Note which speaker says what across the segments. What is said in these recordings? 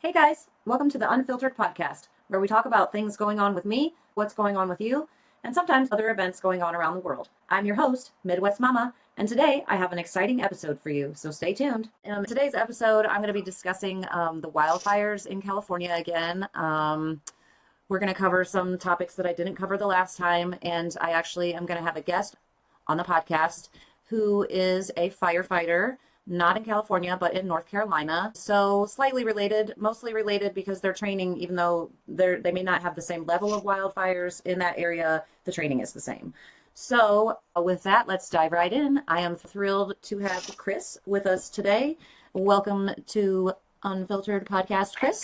Speaker 1: Hey guys, welcome to the Unfiltered podcast, where we talk about things going on with me, what's going on with you, and sometimes other events going on around the world. I'm your host, Midwest Mama, and today I have an exciting episode for you, so stay tuned. In today's episode, I'm going to be discussing the wildfires in California again. We're going to cover some topics that I didn't cover the last time, and I actually am going to have a guest on the podcast who is a firefighter, not in California, but in North Carolina. So slightly related, mostly related because their training, even though they may not have the same level of wildfires in that area, the training is the same. So with that, let's dive right in. I am thrilled to have Chris with us today. Welcome to Unfiltered Podcast, Chris.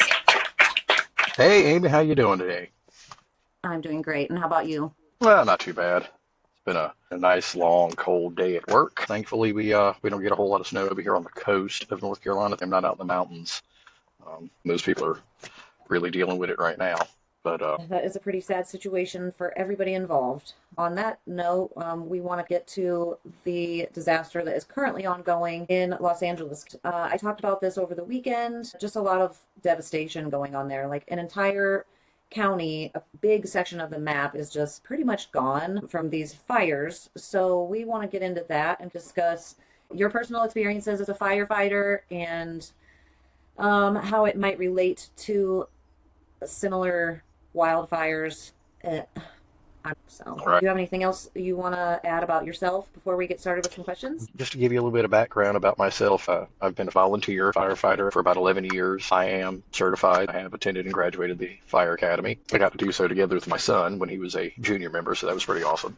Speaker 2: Hey, Amy, how you doing today?
Speaker 1: I'm doing great. And how about you?
Speaker 2: Well, not too bad. It's been a nice, long, cold day at work. Thankfully, we don't get a whole lot of snow over here on the coast of North Carolina. I'm not out in the mountains. Most people are really dealing with it right now. But
Speaker 1: that is a pretty sad situation for everybody involved. On that note, we want to get to the disaster that is currently ongoing in Los Angeles. I talked about this over the weekend. Just a lot of devastation going on there. Like an entire county, a big section of the map is just pretty much gone from these fires. So we want to get into that and discuss your personal experiences as a firefighter and how it might relate to similar wildfires. So,
Speaker 2: right.
Speaker 1: do you have anything else you want to add about yourself before we get started with some questions?
Speaker 2: Just to give you a little bit of background about myself, I've been a volunteer firefighter for about 11 years. I am certified. I have attended and graduated the Fire Academy. I got to do so together with my son when he was a junior member, so that was pretty awesome.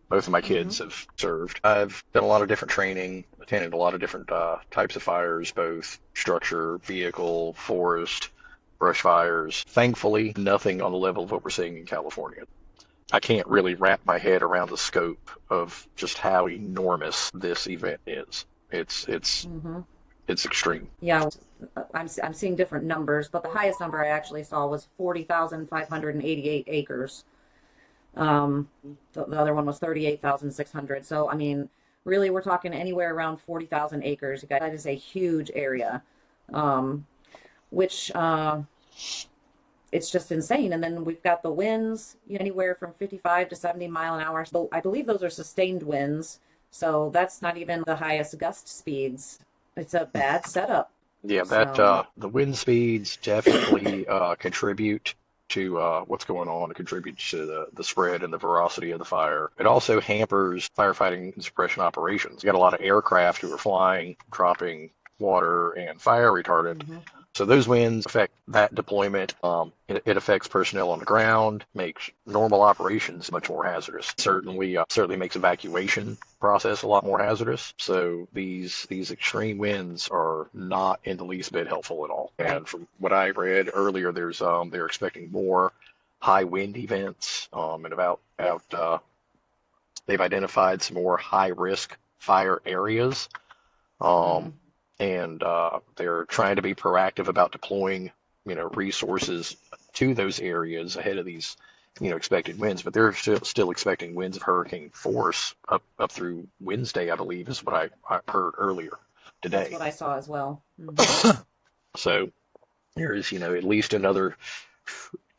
Speaker 2: Both of my kids have served. I've done a lot of different training, attended a lot of different types of fires, both structure, vehicle, forest, brush fires. Thankfully, nothing on the level of what we're seeing in California. I can't really wrap my head around the scope of just how enormous this event is. It's extreme.
Speaker 1: Yeah, I'm seeing different numbers, but the highest number I actually saw was 40,588 acres. The other one was 38,600. So, I mean, really, we're talking anywhere around 40,000 acres. You guys, that is a huge area, which it's just insane. And then we've got the winds, anywhere from 55 to 70 mile an hour. So I believe those are sustained winds. So that's not even the highest gust speeds. It's a bad setup.
Speaker 2: Yeah, the wind speeds definitely contribute to what's going on. It contributes to the spread and the ferocity of the fire. It also hampers firefighting and suppression operations. You got a lot of aircraft who are flying, dropping water and fire retardant. So those winds affect that deployment. It affects personnel on the ground, makes normal operations much more hazardous. Certainly makes evacuation process a lot more hazardous. So these extreme winds are not in the least bit helpful at all. And from what I read earlier, they're expecting more high wind events, they've identified some more high risk fire areas. And they're trying to be proactive about deploying, resources to those areas ahead of these, expected winds. But they're still expecting winds of hurricane force up through Wednesday, I believe, is what I heard earlier today.
Speaker 1: That's what I saw as well.
Speaker 2: So there is, at least another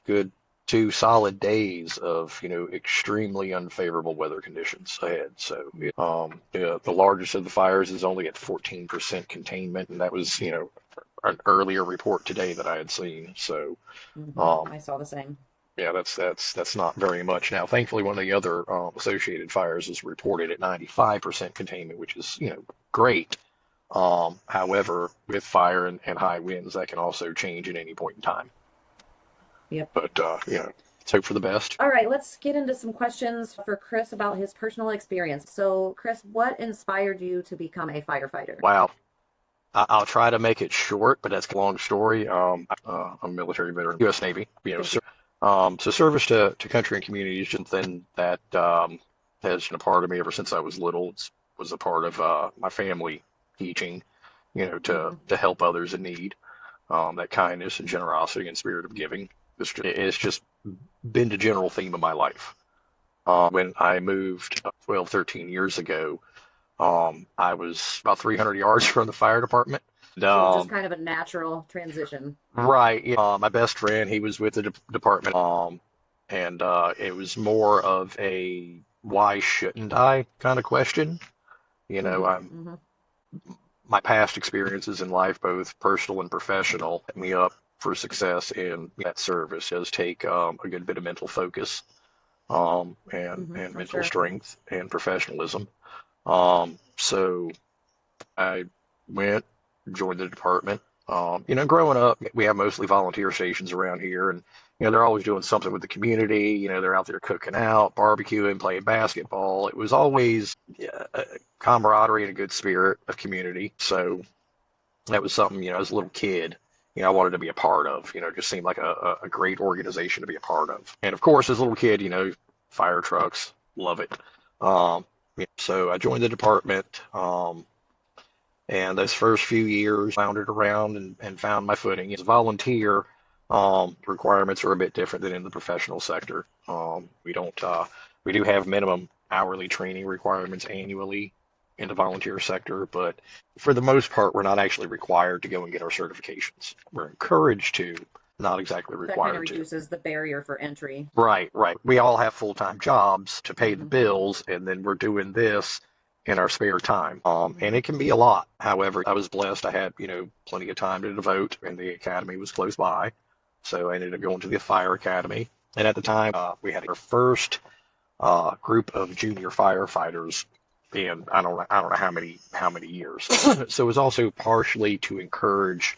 Speaker 2: good 2 solid days of, extremely unfavorable weather conditions ahead. So, the largest of the fires is only at 14% containment, and that was, an earlier report today that I had seen. So,
Speaker 1: I saw the same.
Speaker 2: Yeah, that's not very much. Now, thankfully, one of the other associated fires is reported at 95% containment, which is, great. However, with fire and high winds, that can also change at any point in time.
Speaker 1: Yep.
Speaker 2: But, let's hope for the best.
Speaker 1: All right, let's get into some questions for Chris about his personal experience. So, Chris, what inspired you to become a firefighter?
Speaker 2: Wow. I'll try to make it short, but that's a long story. I'm a military veteran, U.S. Navy. So service to country and community is something that has been a part of me ever since I was little. It was a part of my family teaching, to help others in need. That kindness and generosity and spirit of giving. It's just been the general theme of my life. When I moved 12, 13 years ago, I was about 300 yards from the fire department.
Speaker 1: So it was just
Speaker 2: Um,
Speaker 1: kind of a natural transition.
Speaker 2: right. Yeah. My best friend, he was with the department. And it was more of a why shouldn't I kind of question. You know,
Speaker 1: Mm-hmm.
Speaker 2: I'm
Speaker 1: Mm-hmm.
Speaker 2: my past experiences in life, both personal and professional, set me up for success in that service. It does take a good bit of mental focus,
Speaker 1: Mm-hmm.
Speaker 2: and
Speaker 1: I'm
Speaker 2: mental
Speaker 1: sure.
Speaker 2: strength and professionalism. So I went, joined the department. Growing up, we have mostly volunteer stations around here, and they're always doing something with the community. They're out there cooking out, barbecuing, playing basketball. It was always a camaraderie and a good spirit of community. So that was something, as a little kid, I wanted to be a part of. It just seemed like a great organization to be a part of. And of course, as a little kid, fire trucks, love it. So I joined the department. And those first few years, floundered around and found my footing. As a volunteer, requirements are a bit different than in the professional sector. We do have minimum hourly training requirements annually in the volunteer sector, but for the most part, we're not actually required to go and get our certifications. We're encouraged to, not exactly
Speaker 1: That kind of
Speaker 2: required to.
Speaker 1: reduces the barrier for entry.
Speaker 2: Right, right. We all have full-time jobs to pay the
Speaker 1: Mm-hmm.
Speaker 2: bills, and then we're doing this in our spare time. And
Speaker 1: Mm-hmm.
Speaker 2: it can be a lot. However, I was blessed. I had, plenty of time to devote, and the academy was close by. So I ended up going to the fire academy. And at the time, we had our first group of junior firefighters in I don't know how many years. So it was also partially to encourage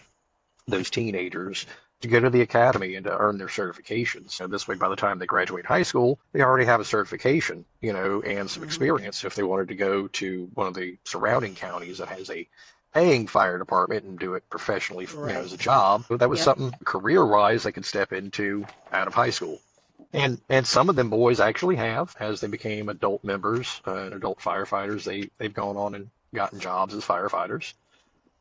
Speaker 2: those teenagers to go to the academy and to earn their certifications. So this way, by the time they graduate high school, they already have a certification, and some
Speaker 1: Mm-hmm.
Speaker 2: experience if they wanted to go to one of the surrounding counties that has a paying fire department and do it professionally,
Speaker 1: Right.
Speaker 2: as a job. So that was
Speaker 1: Yep.
Speaker 2: something career-wise they could step into out of high school. And some of them boys actually have, as they became adult members and adult firefighters, they've gone on and gotten jobs as firefighters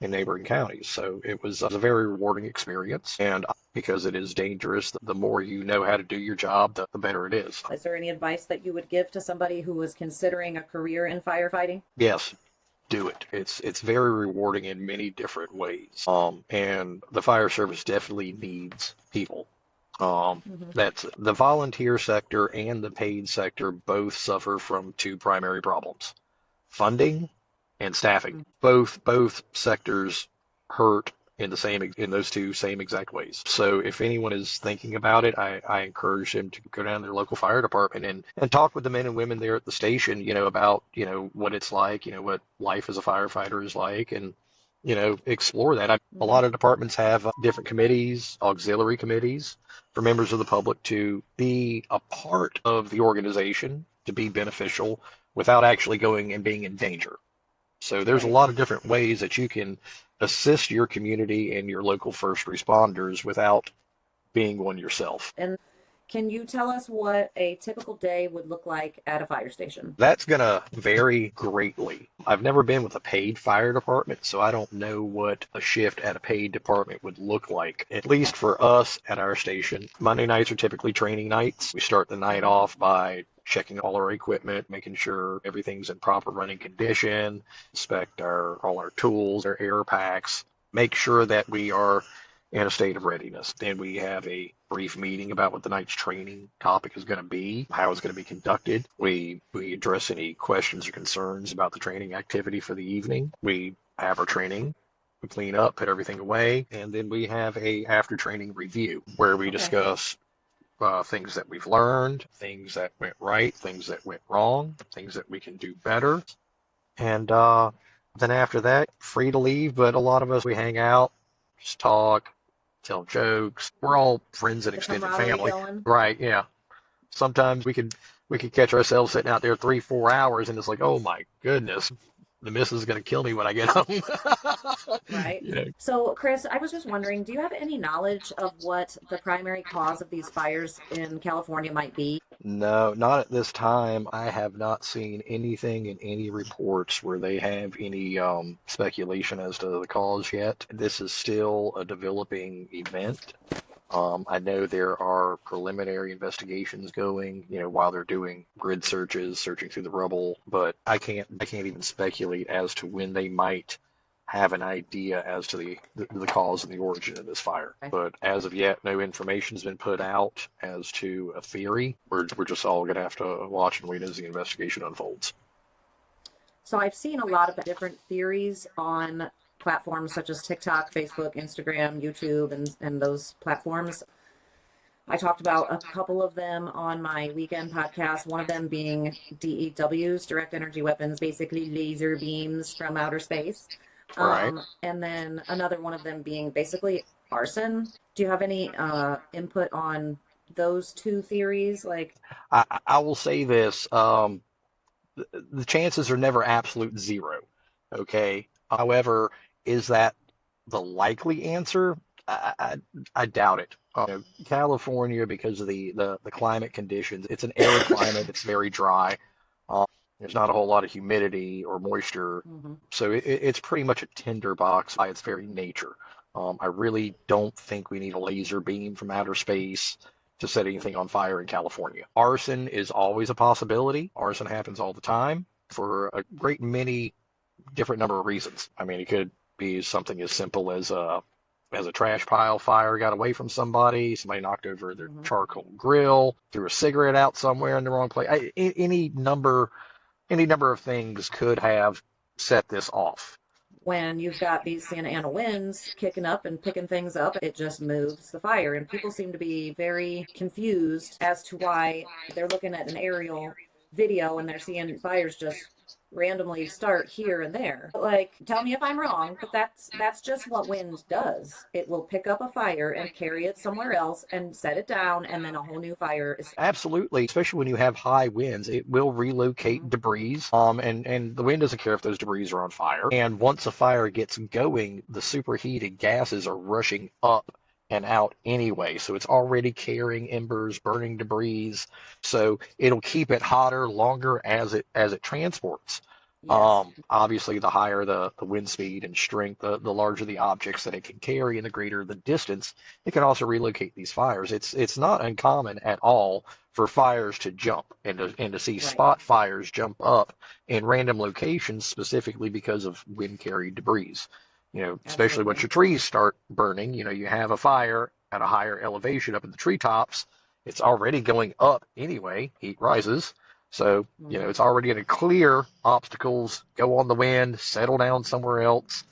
Speaker 2: in neighboring counties. So it was a very rewarding experience. And because it is dangerous, the more you know how to do your job, the better it is.
Speaker 1: Is there any advice that you would give to somebody who was considering a career in firefighting?
Speaker 2: Yes, do it. It's very rewarding in many different ways. And the fire service definitely needs people.
Speaker 1: Mm-hmm.
Speaker 2: That's the volunteer sector and the paid sector both suffer from two primary problems: funding and staffing. Both sectors hurt in those two same exact ways. So if anyone is thinking about it, I encourage them to go down to their local fire department and talk with the men and women there at the station, about, what it's like, what life as a firefighter is like, and explore that. A
Speaker 1: Mm-hmm.
Speaker 2: lot of departments have different committees, auxiliary committees for members of the public to be a part of the organization, to be beneficial without actually going and being in danger. So there's a
Speaker 1: Right.
Speaker 2: lot of different ways that you can assist your community and your local first responders without being one yourself.
Speaker 1: And can you tell us what a typical day would look like at a fire station?
Speaker 2: That's going to vary greatly. I've never been with a paid fire department, so I don't know what a shift at a paid department would look like. At least for us at our station, Monday nights are typically training nights. We start the night
Speaker 1: Mm-hmm.
Speaker 2: off by checking all our equipment, making sure everything's in proper running condition, inspect all our tools, our air packs, make sure that we are in a state of readiness. Then we have a brief meeting about what the night's training topic is going to be, how it's going to be conducted. We address any questions or concerns about the training activity for the evening. We have our training. We clean up, put everything away, and then we have a after training review where we
Speaker 1: Okay.
Speaker 2: discuss things that we've learned, things that went right, things that went wrong, things that we can do better. And then after that, free to leave, but a lot of us, we hang out, just talk, tell jokes. We're all friends and
Speaker 1: The
Speaker 2: extended
Speaker 1: camaraderie
Speaker 2: family.
Speaker 1: going.
Speaker 2: Right, yeah. Sometimes we could catch ourselves sitting out there 3, 4 hours and it's like, oh my goodness, the missus is gonna kill me when I get home.
Speaker 1: Right.
Speaker 2: you know.
Speaker 1: So, Chris, I was just wondering, do you have any knowledge of what the primary cause of these fires in California might be?
Speaker 2: No, not at this time. I have not seen anything in any reports where they have any speculation as to the cause yet. This is still a developing event. I know there are preliminary investigations going, while they're doing grid searches, searching through the rubble, but I can't even speculate as to when they might have an idea as to the cause and the origin of this fire.
Speaker 1: Okay.
Speaker 2: But as of yet, no information has been put out as to a theory. We're just all going to have to watch and wait as the investigation unfolds.
Speaker 1: So I've seen a lot of different theories on platforms such as TikTok, Facebook, Instagram, YouTube, and those platforms. I talked about a couple of them on my weekend podcast, one of them being DEWs, direct energy weapons, basically laser beams from outer space.
Speaker 2: Right.
Speaker 1: And then another one of them being basically arson. Do you have any input on those two theories? Like,
Speaker 2: I will say this. The chances are never absolute zero. Okay. However, is that the likely answer? I doubt it. California, because of the climate conditions, it's an arid climate. It's very dry. Um, there's not a whole lot of humidity or moisture,
Speaker 1: mhm.
Speaker 2: so it's pretty much a tinderbox by its very nature. I really don't think we need a laser beam from outer space to set anything on fire in California. Arson is always a possibility. Arson happens all the time for a great many different number of reasons. I mean, it could be something as simple as a trash pile fire got away from somebody knocked over their
Speaker 1: Mhm.
Speaker 2: charcoal grill, threw a cigarette out somewhere in the wrong place. Any number of things could have set this off.
Speaker 1: When you've got these Santa Ana winds kicking up and picking things up, it just moves the fire. And people seem to be very confused as to why they're looking at an aerial video and they're seeing fires just randomly start here and there. Like, tell me if I'm wrong, but that's just what wind does. It will pick up a fire and carry it somewhere else and set it down, and then a whole new fire is.
Speaker 2: Absolutely, especially when you have high winds, it will relocate
Speaker 1: Mhm.
Speaker 2: debris. And the wind doesn't care if those debris are on fire. And once a fire gets going, the superheated gases are rushing up and out anyway. So it's already carrying embers, burning debris. So it'll keep it hotter longer as it transports.
Speaker 1: Yes.
Speaker 2: Obviously, the higher the wind speed and strength, the larger the objects that it can carry, and the greater the distance, it can also relocate these fires. It's not uncommon at all for fires to jump and to see
Speaker 1: Right.
Speaker 2: spot fires jump up in random locations specifically because of wind carried debris. Especially once
Speaker 1: Absolutely.
Speaker 2: your trees start burning, you have a fire at a higher elevation up in the treetops. It's already going up anyway, heat rises. So,
Speaker 1: Hmm.
Speaker 2: it's already going to clear obstacles, go on the wind, settle down somewhere else.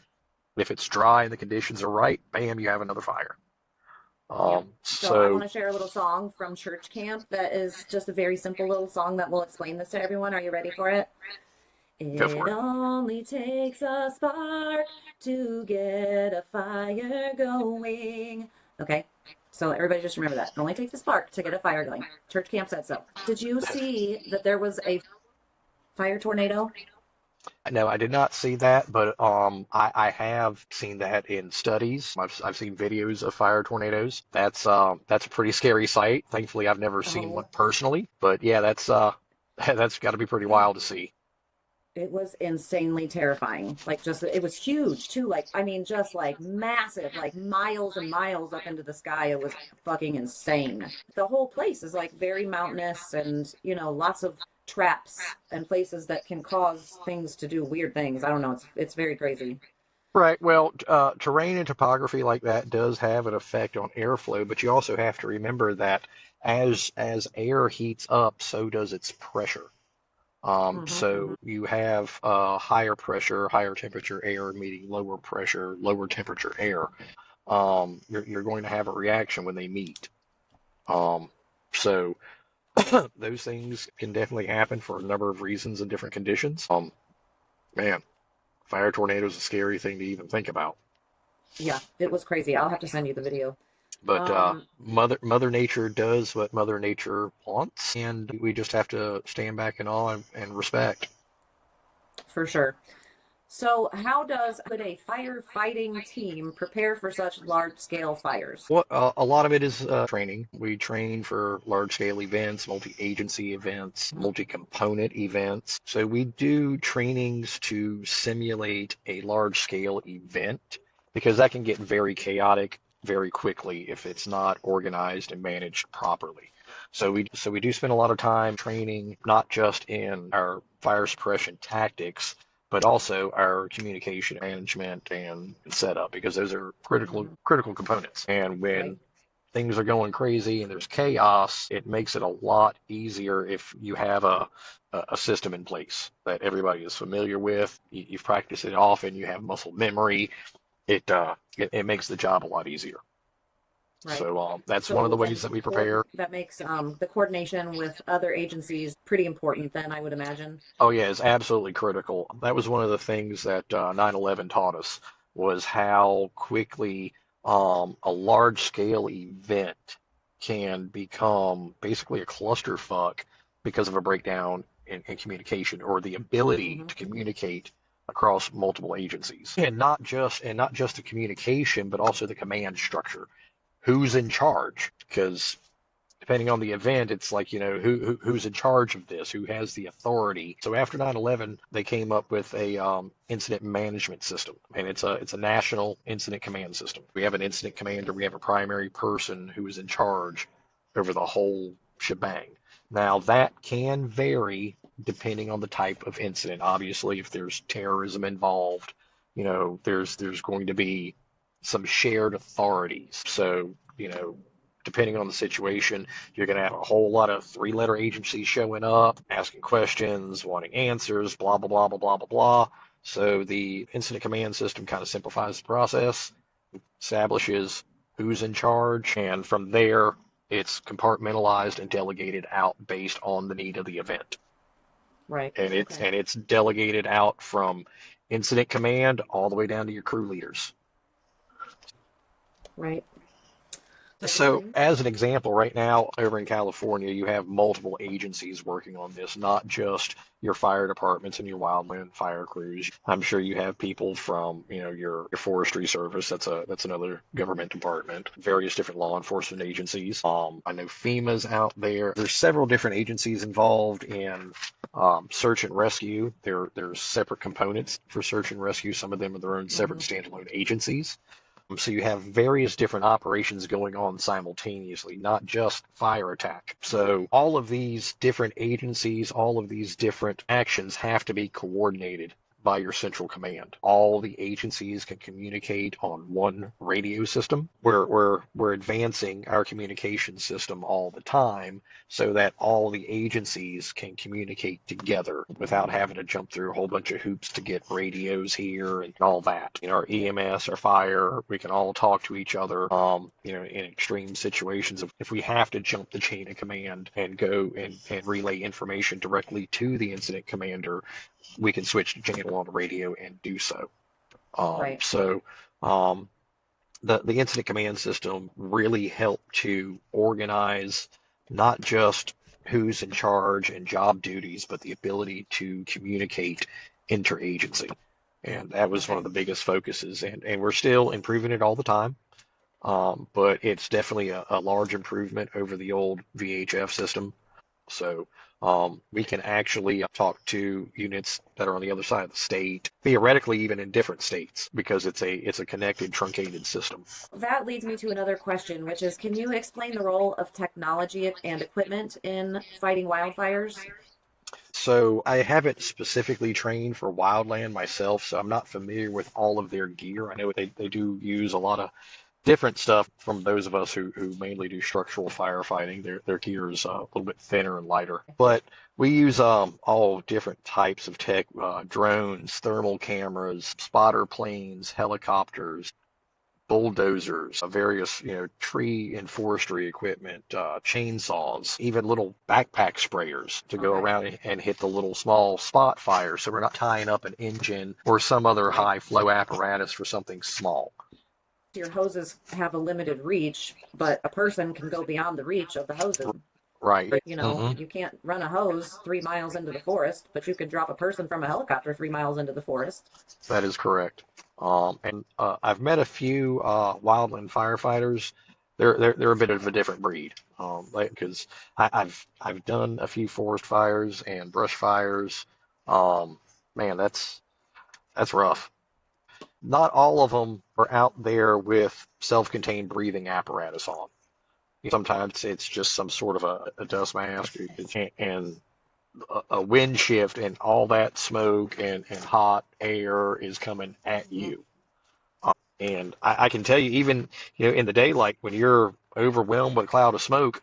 Speaker 2: If it's dry and the conditions are right, bam, you have another fire.
Speaker 1: Yep. So I want
Speaker 2: So
Speaker 1: to share a little song from church camp that is just a very simple little song that will explain this to everyone. Are you ready for it?
Speaker 2: go for
Speaker 1: It
Speaker 2: it.
Speaker 1: only takes a spark to get a fire going. Okay, so everybody just remember that. It only takes a spark to get a fire going. Church camp said so. Did you see that there was a fire tornado?
Speaker 2: No, I did not see that, but I have seen that in studies. I've seen videos of fire tornadoes. That's a pretty scary sight. Thankfully, I've never seen one
Speaker 1: Oh,
Speaker 2: personally, but yeah, that's got to be pretty
Speaker 1: it
Speaker 2: wild to see.
Speaker 1: it was insanely terrifying. Like just it was huge too. Like I mean just like massive, like miles and miles up into the sky. It was fucking insane. The whole place is like very mountainous and, lots of traps and places that can cause things to do weird things. I don't know. It's very crazy.
Speaker 2: Right. Well, terrain and topography like that does have an effect on airflow, but you also have to remember that as air heats up, so does its pressure.
Speaker 1: Hmm.
Speaker 2: So you have higher pressure, higher temperature air meeting lower pressure, lower temperature air. You're going to have a reaction when they meet. Um, so those things can definitely happen for a number of reasons and different conditions. Man, fire tornado is a scary thing to even think about.
Speaker 1: Yeah, it was crazy. I'll have to send you the video.
Speaker 2: But
Speaker 1: Um,
Speaker 2: Mother Nature does what Mother Nature wants, and we just have to stand back in awe and respect.
Speaker 1: for sure. So, how could a firefighting team prepare for such large scale fires?
Speaker 2: A lot of it is training. We train for large scale events, multi agency events,
Speaker 1: Mhm.
Speaker 2: multi component events. So we do trainings to simulate a large scale event because that can get very chaotic very quickly if it's not organized and managed properly. So we do spend a lot of time training, not just in our fire suppression tactics, but also our communication management and setup, because those are critical components. And
Speaker 1: Right.
Speaker 2: when things are going crazy and there's chaos, it makes it a lot easier if you have a system in place that everybody is familiar with. You've practiced it often, you have muscle memory. It makes the job a lot easier.
Speaker 1: Right.
Speaker 2: So that's one of
Speaker 1: So
Speaker 2: the
Speaker 1: then
Speaker 2: ways that we prepare.
Speaker 1: that makes the coordination with other agencies pretty important then, I would imagine.
Speaker 2: Oh yeah, it's absolutely critical. That was one of the things that 9/11 taught us, was how quickly a large scale event can become basically a clusterfuck because of a breakdown in communication, or the ability
Speaker 1: Hmm.
Speaker 2: to communicate across multiple agencies. And not just the communication, but also the command structure. Who's in charge? Because depending on the event, it's like, who's in charge of this, who has the authority. So after 9/11, they came up with a incident management system, and it's a national incident command system. We have an incident commander, we have a primary person who is in charge over the whole shebang. Now that can vary depending on the type of incident. Obviously, if there's terrorism involved, there's going to be some shared authorities. So, depending on the situation, you're going to have a whole lot of three-letter agencies showing up, asking questions, wanting answers, blah, blah, blah, blah, blah, blah, blah. So the incident command system kind of simplifies the process, establishes who's in charge, and from there, it's compartmentalized and delegated out based on the need of the event.
Speaker 1: Right.
Speaker 2: And it's
Speaker 1: Okay.
Speaker 2: and it's delegated out from incident command all the way down to your crew leaders.
Speaker 1: Right.
Speaker 2: So,
Speaker 1: Interesting.
Speaker 2: as an example, right now over in California, you have multiple agencies working on this, not just your fire departments and your wildland fire crews. I'm sure you have people from, your forestry service. That's another government department. Various different law enforcement agencies. I know FEMA's out there. There's several different agencies involved in search and rescue. There's separate components for search and rescue. Some of them are their own separate
Speaker 1: Hmm.
Speaker 2: standalone agencies. So you have various different operations going on simultaneously, not just fire attack. So all of these different agencies, all of these different actions have to be coordinated by your central command. All the agencies can communicate on one radio system. We're advancing our communication system all the time so that all the agencies can communicate together without having to jump through a whole bunch of hoops to get radios here and all that. Our EMS, our fire, we can all talk to each other. In extreme situations, if we have to jump the chain of command and go and relay information directly to the incident commander, we can switch to channel on the radio and do so.
Speaker 1: Right.
Speaker 2: So the incident command system really helped to organize not just who's in charge and job duties, but the ability to communicate interagency. And that was one of
Speaker 1: Okay.
Speaker 2: the biggest focuses. And we're still improving it all the time. But it's definitely a large improvement over the old VHF system. So we can actually talk to units that are on the other side of the state, theoretically even in different states, because it's a connected, truncated system.
Speaker 1: That leads me to another question, which is, can you explain the role of technology and equipment in fighting wildfires?
Speaker 2: So I haven't specifically trained for wildland myself, so I'm not familiar with all of their gear. I know they do use a lot of different stuff from those of us who mainly do structural firefighting. Their gear is a little bit thinner and lighter. But we use all different types of tech, drones, thermal cameras, spotter planes, helicopters, bulldozers, various tree and forestry equipment, chainsaws, even little backpack sprayers to go
Speaker 1: Okay.
Speaker 2: around and hit the little small spot fires. So we're not tying up an engine or some other
Speaker 1: Right.
Speaker 2: high flow apparatus for something small.
Speaker 1: Your hoses have a limited reach, but a person can go beyond the reach of the hoses.
Speaker 2: Right.
Speaker 1: You can't run a hose 3 miles into the forest, but you can drop a person from a helicopter 3 miles into the forest.
Speaker 2: That is correct. And I've met a few wildland firefighters. They're a bit of a different breed. Because I've done a few forest fires and brush fires. Man, that's rough. Not all of them are out there with self-contained breathing apparatus on. Sometimes it's just some sort of a dust mask, and a wind shift and all that smoke and hot air is coming at
Speaker 1: Mm-hmm.
Speaker 2: you. And I can tell you, even in the daylight, when you're overwhelmed with a cloud of smoke,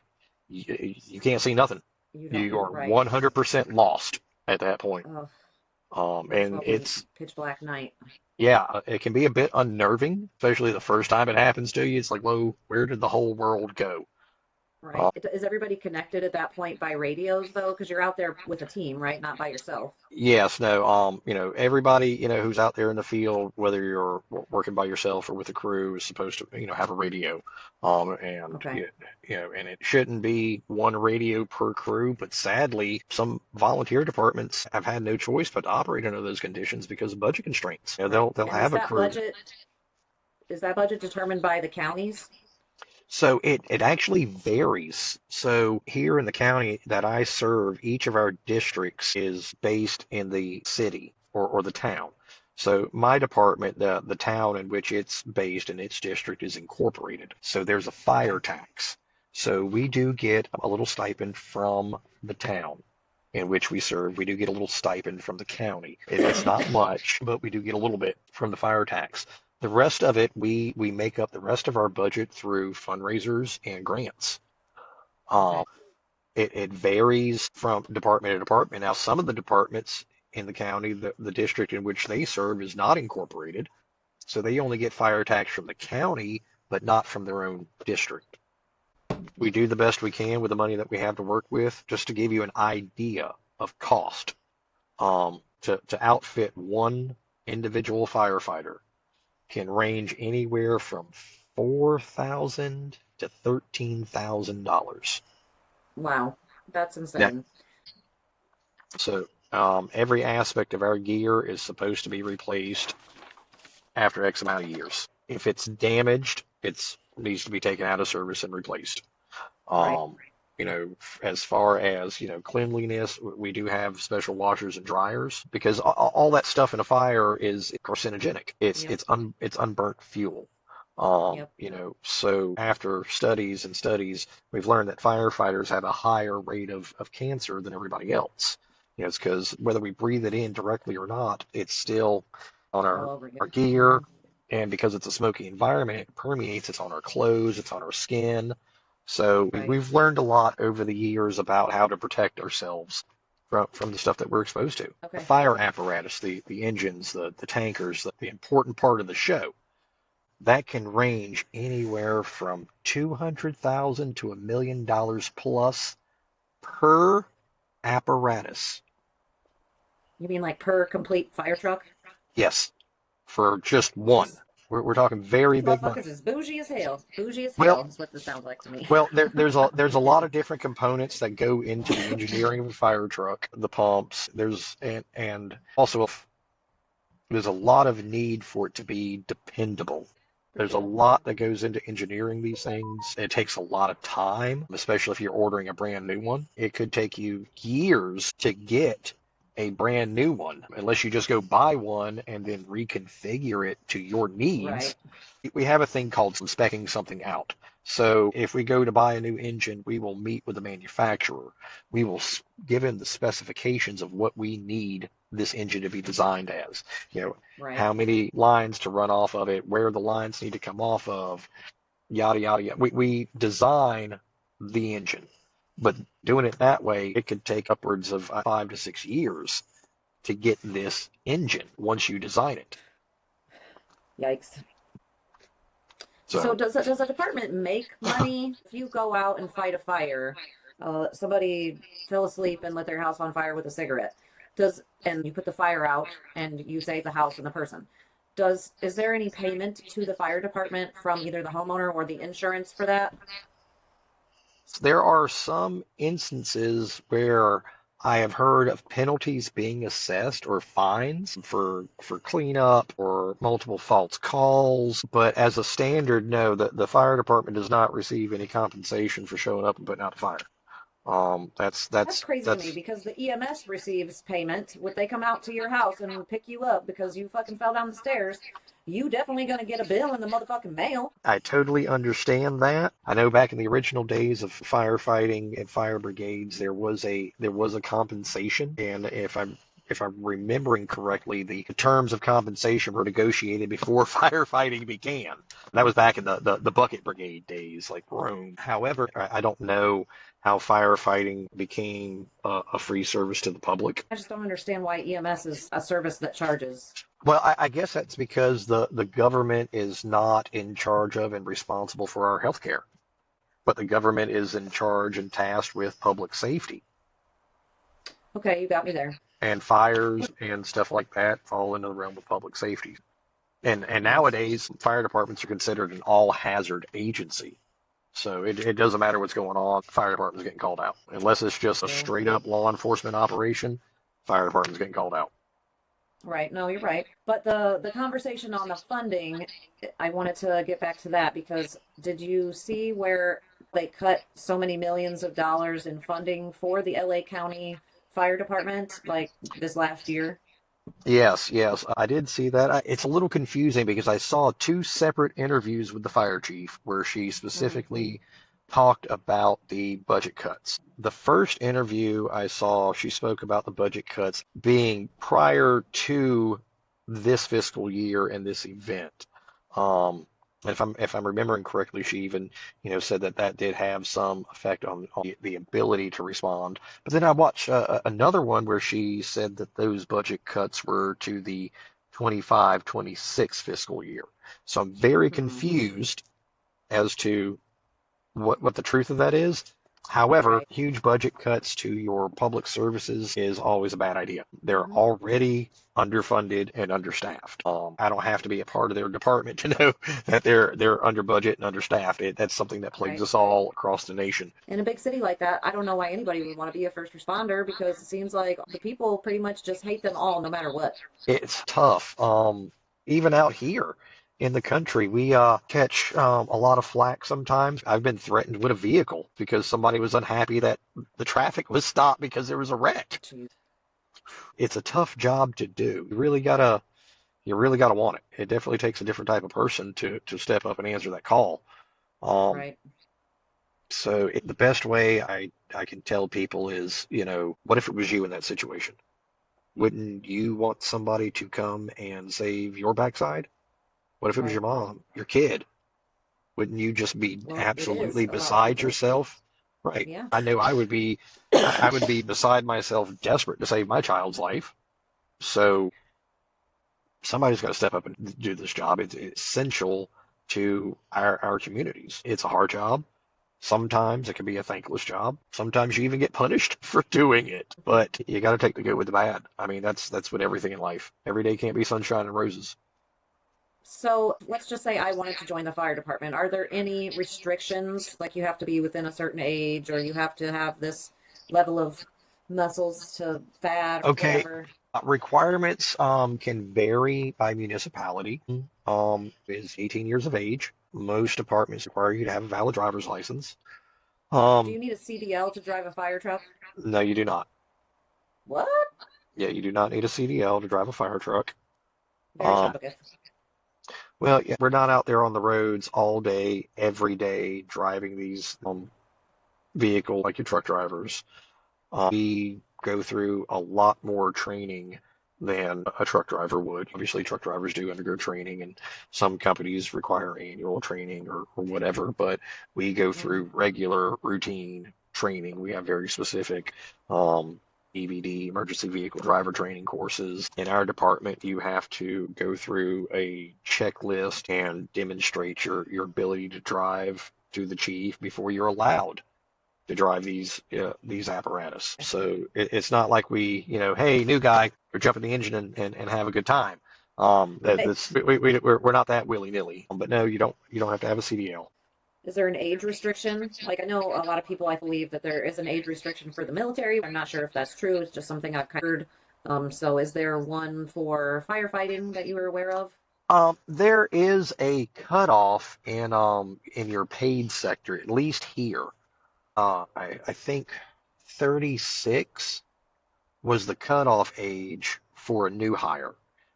Speaker 2: you can't see nothing.
Speaker 1: You don't,
Speaker 2: You are
Speaker 1: right.
Speaker 2: 100% lost at that point.
Speaker 1: Oh, might as
Speaker 2: And
Speaker 1: well be
Speaker 2: it's
Speaker 1: pitch black night.
Speaker 2: yeah, it can be a bit unnerving, especially the first time it happens to you. It's like, whoa, where did the whole world go?
Speaker 1: Right. Is everybody connected at that point by radios though? Because you're out there with a team, right? Not by yourself.
Speaker 2: Yes, no, everybody, who's out there in the field, whether you're working by yourself or with a crew, is supposed to, have a radio. And
Speaker 1: Okay.
Speaker 2: and it shouldn't be one radio per crew, but sadly, some volunteer departments have had no choice but to operate under those conditions because of budget constraints.
Speaker 1: Right.
Speaker 2: They'll
Speaker 1: And is
Speaker 2: have a
Speaker 1: that
Speaker 2: crew.
Speaker 1: budget determined by the counties?
Speaker 2: So it actually varies. So here in the county that I serve, each of our districts is based in the city or the town. So my department, the town in which it's based and its district is incorporated. So there's a fire
Speaker 1: Okay.
Speaker 2: tax. So we do get a little stipend from the town in which we serve. We do get a little stipend from the county. It's not much, but we do get a little bit from the fire tax. The rest of it, we make up the rest of our budget through fundraisers and grants. Um,
Speaker 1: Okay.
Speaker 2: it varies from department to department. Now, some of the departments in the county, the district in which they serve is not incorporated, so they only get fire tax from the county, but not from their own district. We do the best we can with the money that we have to work with. Just to give you an idea of cost, to outfit one individual firefighter can range anywhere from $4,000 to $13,000.
Speaker 1: Wow. That's
Speaker 2: Now,
Speaker 1: insane.
Speaker 2: so every aspect of our gear is supposed to be replaced after X amount of years. If it's damaged, it needs to be taken out of service and replaced.
Speaker 1: Right.
Speaker 2: Um, as far as, cleanliness, we do have special washers and dryers because all that stuff in a fire is carcinogenic.
Speaker 1: Yep.
Speaker 2: It's unburnt fuel.
Speaker 1: Yep.
Speaker 2: So after studies and studies, we've learned that firefighters have a higher rate of cancer than everybody else. It's because whether we breathe it in directly or not, it's still on
Speaker 1: All
Speaker 2: our,
Speaker 1: over you.
Speaker 2: our gear. And because it's a smoky environment, it permeates, it's on our clothes, it's on our skin. So
Speaker 1: Right.
Speaker 2: we've learned a lot over the years about how to protect ourselves from the stuff that we're exposed to. The
Speaker 1: Okay.
Speaker 2: fire apparatus, the engines, the tankers, the important part of the show, that can range anywhere from 200,000 to $1 million plus per apparatus.
Speaker 1: You mean like per complete fire truck?
Speaker 2: Yes, for just one.
Speaker 1: This
Speaker 2: We're talking very
Speaker 1: these
Speaker 2: big
Speaker 1: motherfuckers
Speaker 2: money.
Speaker 1: is bougie as hell. Bougie as
Speaker 2: Well,
Speaker 1: hell is what this sounds like to me.
Speaker 2: there's a lot of different components that go into the engineering of a fire truck, the pumps. And also there's a lot of need for it to be dependable. There's a
Speaker 1: Yeah.
Speaker 2: lot that goes into engineering these things. It takes a lot of time, especially if you're ordering a brand new one. It could take you years to get a brand new one, unless you just go buy one and then reconfigure it to your needs.
Speaker 1: Right.
Speaker 2: We have a thing called speccing something out. So if we go to buy a new engine, we will meet with the manufacturer. We will give him the specifications of what we need this engine to be designed as.
Speaker 1: Right.
Speaker 2: How many lines to run off of it, where the lines need to come off of, yada, yada, yada. We design the engine, but doing it that way, it could take upwards of 5 to 6 years to get this engine once you design it.
Speaker 1: Yikes. So
Speaker 2: So
Speaker 1: does a department make money if you go out and fight a fire? Somebody fell asleep and lit their house on fire with a cigarette. And you put the fire out and you save the house and the person. Is there any payment to the fire department from either the homeowner or the insurance for that?
Speaker 2: there are some instances where I have heard of penalties being assessed or fines for cleanup or multiple false calls, but as a standard, no, the fire department does not receive any compensation for showing up and putting out a fire.
Speaker 1: That's crazy to me because the EMS receives payment. Would they come out to your house and pick you up because you fucking fell down the stairs? You definitely gonna get a bill in the motherfucking mail.
Speaker 2: I totally understand that. I know back in the original days of firefighting and fire brigades, there was a compensation, and if I'm remembering correctly, the terms of compensation were negotiated before firefighting began. That was back in the bucket brigade days, like Rome. However, I don't know how firefighting became a free service to the public.
Speaker 1: I just don't understand why EMS is a service that charges.
Speaker 2: Well, I guess that's because the government is not in charge of and responsible for our healthcare, but the government is in charge and tasked with public safety.
Speaker 1: Okay, you got me there.
Speaker 2: And fires and stuff like that fall into the realm of public safety. And
Speaker 1: Yes.
Speaker 2: nowadays, fire departments are considered an all hazard agency. So it doesn't matter what's going on, fire department's getting called out. Unless it's just a
Speaker 1: True.
Speaker 2: straight up law enforcement operation, fire department's getting called out.
Speaker 1: Right. No, you're right. But the conversation on the funding, I wanted to get back to that because did you see where they cut so many millions of dollars in funding for the LA County Fire Department like this last year?
Speaker 2: Yes, yes, I did see that. It's a little confusing because I saw two separate interviews with the fire chief where she
Speaker 1: Mm-hmm.
Speaker 2: specifically talked about the budget cuts. The first interview I saw, she spoke about the budget cuts being prior to this fiscal year and this event. Um, if I'm remembering correctly, she even, said that that did have some effect on the ability to respond. But then I watched another one where she said that those budget cuts were to the 25-26 fiscal year. So I'm very
Speaker 1: Hmm.
Speaker 2: confused as to what the truth of that is. However,
Speaker 1: Right.
Speaker 2: huge budget cuts to your public services is always a bad idea. They're
Speaker 1: Hmm.
Speaker 2: already underfunded and understaffed. I don't have to be a part of their department to know that they're under budget and understaffed. That's something that plagues
Speaker 1: Right.
Speaker 2: us all across the nation.
Speaker 1: In a big city like that, I don't know why anybody would want to be a first responder because it seems like the people pretty much just hate them all no matter what.
Speaker 2: It's tough. Even out here in the country, we catch a lot of flack sometimes. I've been threatened with a vehicle because somebody was unhappy that the traffic was stopped because there was a wreck.
Speaker 1: Jeez.
Speaker 2: It's a tough job to do. You really gotta want it. It definitely takes a different type of person to step up and answer that call. Um,
Speaker 1: Right.
Speaker 2: so the best way I can tell people is, what if it was you in that situation? Wouldn't you want somebody to come and save your backside? What if it was your
Speaker 1: Right.
Speaker 2: mom, your kid? Wouldn't you just be
Speaker 1: Well, it is
Speaker 2: absolutely
Speaker 1: a lot of
Speaker 2: beside
Speaker 1: people.
Speaker 2: yourself? Right.
Speaker 1: Yeah.
Speaker 2: I know I would be beside myself, desperate to save my child's life. So somebody's got to step up and do this job. It's essential to our communities. It's a hard job. Sometimes it can be a thankless job. Sometimes you even get punished for doing it. But you got to take the good with the bad. I mean, that's with everything in life. Every day can't be sunshine and roses.
Speaker 1: So let's just say I wanted to join the fire department. Are there any restrictions, like you have to be within a certain age or you have to have this level of muscles to fat or
Speaker 2: Okay,
Speaker 1: whatever?
Speaker 2: requirements can vary by municipality. Is 18 years of age. Most departments require you to have a valid driver's license.
Speaker 1: Do
Speaker 2: Um,
Speaker 1: you need a CDL to drive a fire truck?
Speaker 2: no, you do not.
Speaker 1: What?
Speaker 2: Yeah, you do not need a CDL to drive a fire truck.
Speaker 1: Very
Speaker 2: Um,
Speaker 1: shocking.
Speaker 2: well, yeah, we're not out there on the roads all day, every day, driving these vehicles like your truck drivers. We go through a lot more training than a truck driver would. Obviously, truck drivers do undergo training, and some companies require annual training or whatever, but we go
Speaker 1: Hmm.
Speaker 2: through regular routine training. We have very specific EVD, emergency vehicle driver training courses. In our department, you have to go through a checklist and demonstrate your ability to drive to the chief before you're allowed to drive these apparatus. So it's not like hey, new guy, or jump in the engine and have a good time. That
Speaker 1: Right.
Speaker 2: this we're not that willy nilly. But no, you don't have to have a CDL.
Speaker 1: Is there an age restriction? Like I know a lot of people I believe that there is an age restriction for the military. I'm not sure if that's true. It's just something I've kind of heard. So is there one for firefighting that you were aware of?
Speaker 2: There is a cutoff in your paid sector, at least here. I think. 36 was the cutoff age for a new hire.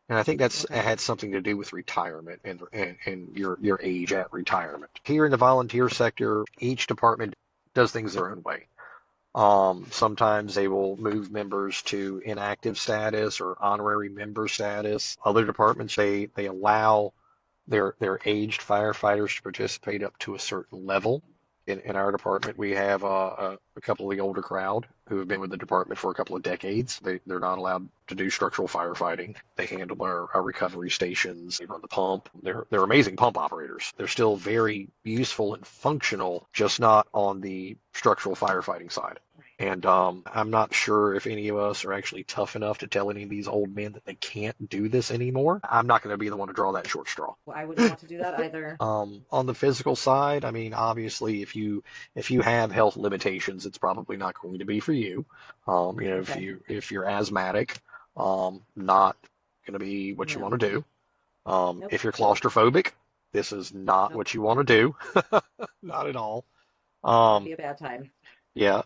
Speaker 2: And I think that's
Speaker 1: Okay.
Speaker 2: had something to do with retirement and your age at retirement. Here in the volunteer sector, each department does things their own way. Sometimes they will move members to inactive status or honorary member status. Other departments, they allow their aged firefighters to participate up to a certain level. In our department, we have a couple of the older crowd who have been with the department for a couple of decades. They're not allowed to do structural firefighting. They handle our recovery stations. They run the pump. They're amazing pump operators. They're still very useful and functional, just not on the structural firefighting side. And I'm not sure if any of us are actually tough enough to tell any of these old men that they can't do this anymore. I'm not going to be the one to draw that short straw.
Speaker 1: Well, I wouldn't want to do that either.
Speaker 2: On the physical side, I mean, obviously, if you have health limitations, it's probably not going to be for you.
Speaker 1: Okay.
Speaker 2: If you're asthmatic, not going to be what you
Speaker 1: No.
Speaker 2: want to do.
Speaker 1: Nope.
Speaker 2: If you're claustrophobic, this is not
Speaker 1: Nope.
Speaker 2: what you want to do. Not at all.
Speaker 1: That'd
Speaker 2: Um,
Speaker 1: be a bad time.
Speaker 2: yeah.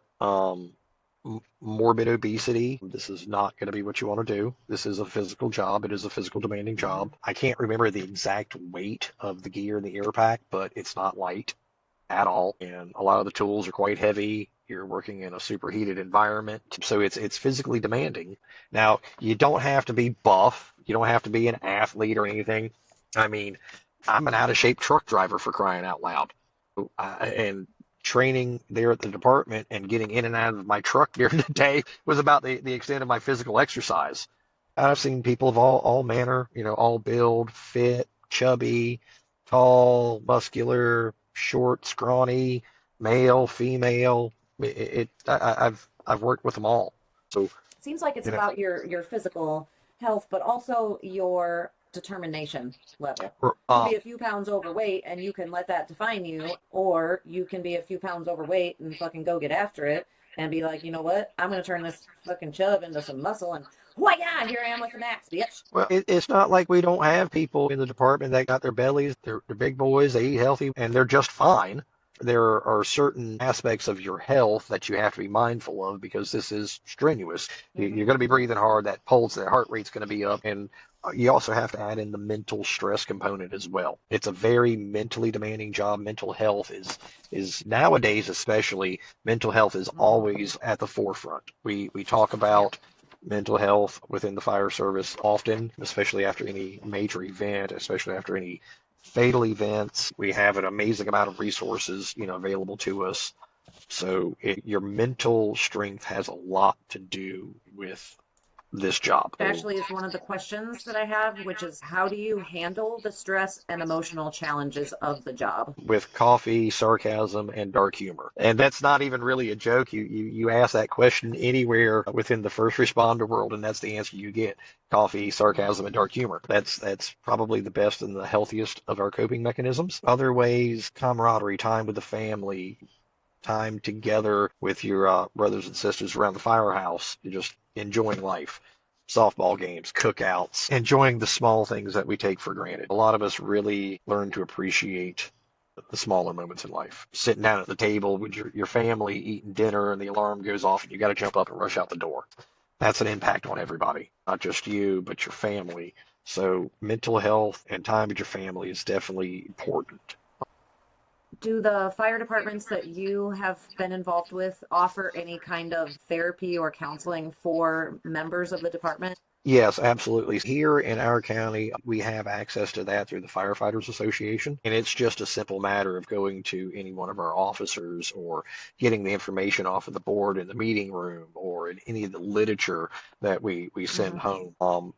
Speaker 2: Morbid obesity. This is not going to be what you want to do. This is a physical job. It is a physical demanding
Speaker 1: Hmm.
Speaker 2: job. I can't remember the exact weight of the gear in the air pack, but it's not light at all. And a lot of the tools are quite heavy. You're working in a superheated environment, so it's physically demanding. Now, you don't have to be buff. You don't have to be an athlete or anything. I mean, I'm an out of shape truck driver for crying out loud. And training there at the department and getting in and out of my truck during the day was about the extent of my physical exercise. I've seen people of all manner, all build, fit, chubby, tall, muscular, short, scrawny, male, female. I've worked with them all. So,
Speaker 1: Seems like it's
Speaker 2: you know,
Speaker 1: about your physical health, but also your determination level.
Speaker 2: we're,
Speaker 1: You can be a few pounds overweight and you can let that define you, or you can be a few pounds overweight and fucking go get after it and be like, you know what? I'm gonna turn this fucking chub into some muscle and why yeah, here I am with an axe, bitch.
Speaker 2: well, it's not like we don't have people in the department that got their bellies, they're big boys, they eat healthy, and they're just fine. There are certain aspects of your health that you have to be mindful of because this is strenuous.
Speaker 1: Mm-hmm.
Speaker 2: You're going to be breathing hard, that pulse, that heart rate's going to be up, and you also have to add in the mental stress component as well. It's a very mentally demanding job. Mental health is nowadays especially mental health is
Speaker 1: Mm-hmm.
Speaker 2: always at the forefront. We talk
Speaker 1: Yeah.
Speaker 2: about mental health within the fire service often, especially after any major event, especially after any fatal events. We have an amazing amount of resources, available to us. So your mental strength has a lot to do with this job. So
Speaker 1: Actually is one of the questions that I have, which is how do you handle the stress and emotional challenges of the job?
Speaker 2: with coffee, sarcasm, and dark humor. And that's not even really a joke. You ask that question anywhere within the first responder world, and that's the answer you get. Coffee, sarcasm, and dark humor. That's probably the best and the healthiest of our coping mechanisms. Other ways, camaraderie, time with the family, time together with your brothers and sisters around the firehouse, you're just enjoying life. Softball games, cookouts, enjoying the small things that we take for granted. A lot of us really learn to appreciate the smaller moments in life. Sitting down at the table with your family, eating dinner, and the alarm goes off, and you got to jump up and rush out the door. That's an impact on everybody, not just you, but your family. So mental health and time with your family is definitely important.
Speaker 1: Do the fire departments that you have been involved with offer any kind of therapy or counseling for members of the department?
Speaker 2: Yes, absolutely. Here in our county, we have access to that through the Firefighters Association. And it's just a simple matter of going to any one of our officers or getting the information off of the board in the meeting room or in any of the literature that we send
Speaker 1: Mm-hmm.
Speaker 2: home.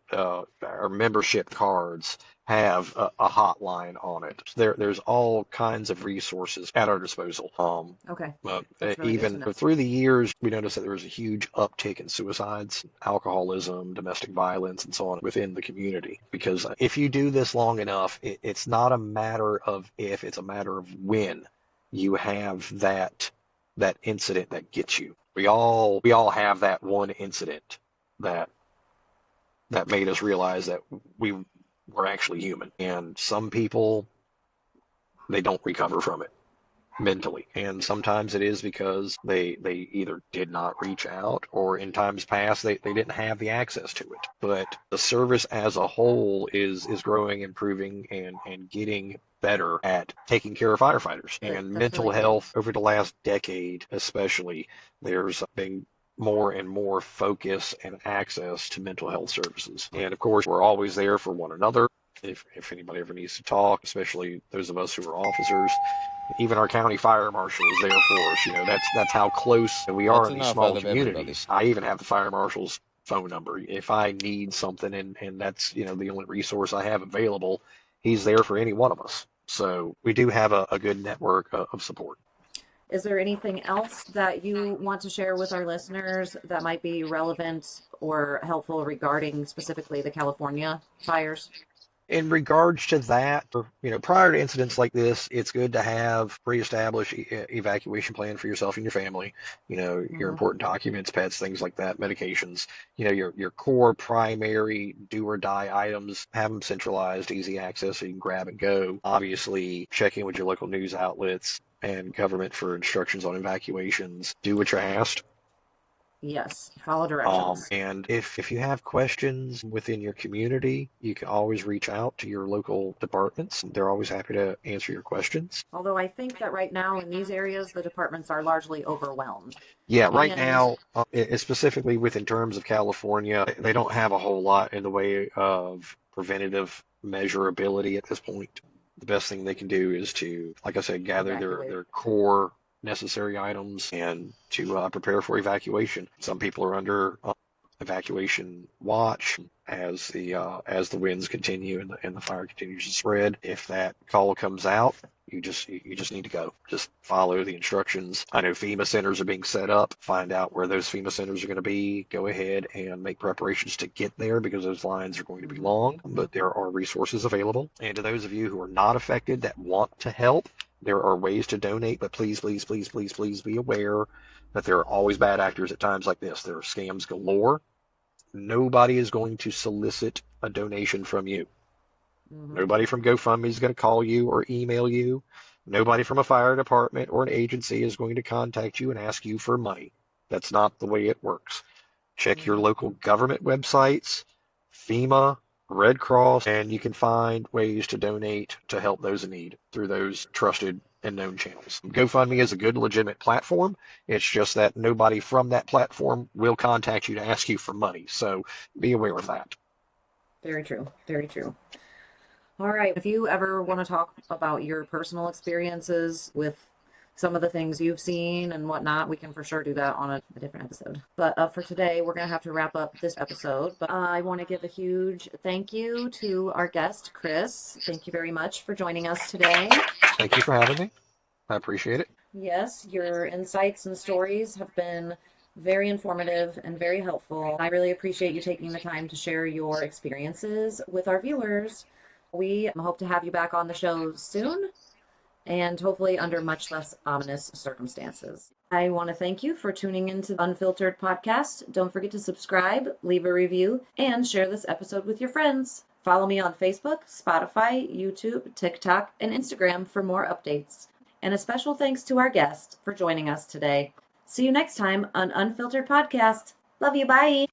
Speaker 2: Our membership cards have a hotline on it. There's all kinds of resources at our disposal.
Speaker 1: Okay,
Speaker 2: But
Speaker 1: that's really good to
Speaker 2: even
Speaker 1: know.
Speaker 2: through the years, we noticed that there was a huge uptick in suicides, alcoholism, domestic violence, and so on within the community. Because if you do this long enough, it's not a matter of if, it's a matter of when you have that incident that gets you. We all have that one incident that that made us realize that we were actually human. And some people they don't recover from it. mentally. And sometimes it is because they either did not reach out or in times past they didn't have the access to it. But the service as a whole is growing, improving, and getting better at taking care of firefighters. And
Speaker 1: That's
Speaker 2: mental
Speaker 1: really good.
Speaker 2: health over the last decade, especially, there's been more and more focus and access to mental health services. And of course, we're always there for one another. If anybody ever needs to talk, especially those of us who are officers, even our county fire marshal is there for us. That's how close we are
Speaker 3: That's
Speaker 2: in these
Speaker 3: enough out
Speaker 2: small
Speaker 3: of everybody.
Speaker 2: communities. I even have the fire marshal's phone number. If I need something and that's, the only resource I have available, he's there for any one of us. So we do have a good network of support.
Speaker 1: Is there anything else that you want to share with our listeners that might be relevant or helpful regarding specifically the California fires?
Speaker 2: In regards to that, prior to incidents like this, it's good to have pre-established evacuation plan for yourself and your family. Your
Speaker 1: Mm-hmm.
Speaker 2: important documents, pets, things like that, medications. Your core primary do or die items. Have them centralized, easy access, so you can grab and go. Obviously, check in with your local news outlets and government for instructions on evacuations. Do what you're asked.
Speaker 1: Yes, follow directions.
Speaker 2: And if you have questions within your community, you can always reach out to your local departments. They're always happy to answer your questions.
Speaker 1: Although I think that right now in these areas, the departments are largely overwhelmed.
Speaker 2: Yeah, right
Speaker 1: And
Speaker 2: now, specifically within terms of California, they don't have a whole lot in the way of preventative measurability at this point. The best thing they can do is to, like I said, gather
Speaker 1: evacuate.
Speaker 2: their core necessary items and to prepare for evacuation. Some people are under evacuation watch as the winds continue and the fire continues to spread. If that call comes out, you just need to go. Just follow the instructions. I know FEMA centers are being set up. Find out where those FEMA centers are going to be. Go ahead and make preparations to get there because those lines are going to be long, but there are resources available. And to those of you who are not affected that want to help, there are ways to donate, but please, please, please, please, please be aware that there are always bad actors at times like this. There are scams galore. Nobody is going to solicit a donation from you.
Speaker 1: Mm-hmm.
Speaker 2: Nobody from GoFundMe is going to call you or email you. Nobody from a fire department or an agency is going to contact you and ask you for money. That's not the way it works. Check your
Speaker 1: Mm-hmm.
Speaker 2: local government websites, FEMA, Red Cross, and you can find ways to donate to help those in need through those trusted and known channels. GoFundMe is a good, legitimate platform. It's just that nobody from that platform will contact you to ask you for money. So be aware of that.
Speaker 1: Very true. Very true. All right. If you ever want to talk about your personal experiences with some of the things you've seen and whatnot, we can for sure do that on a different episode. But for today, we're going to have to wrap up this episode. But I want to give a huge thank you to our guest, Chris. Thank you very much for joining us today.
Speaker 2: Thank you for having me. I appreciate it.
Speaker 1: Yes, your insights and stories have been very informative and very helpful. I really appreciate you taking the time to share your experiences with our viewers. We hope to have you back on the show soon and hopefully under much less ominous circumstances. I want to thank you for tuning into the Unfiltered podcast. Don't forget to subscribe, leave a review, and share this episode with your friends. Follow me on Facebook, Spotify, YouTube, TikTok, and Instagram for more updates. And a special thanks to our guest for joining us today. See you next time on Unfiltered Podcast. Love you. Bye.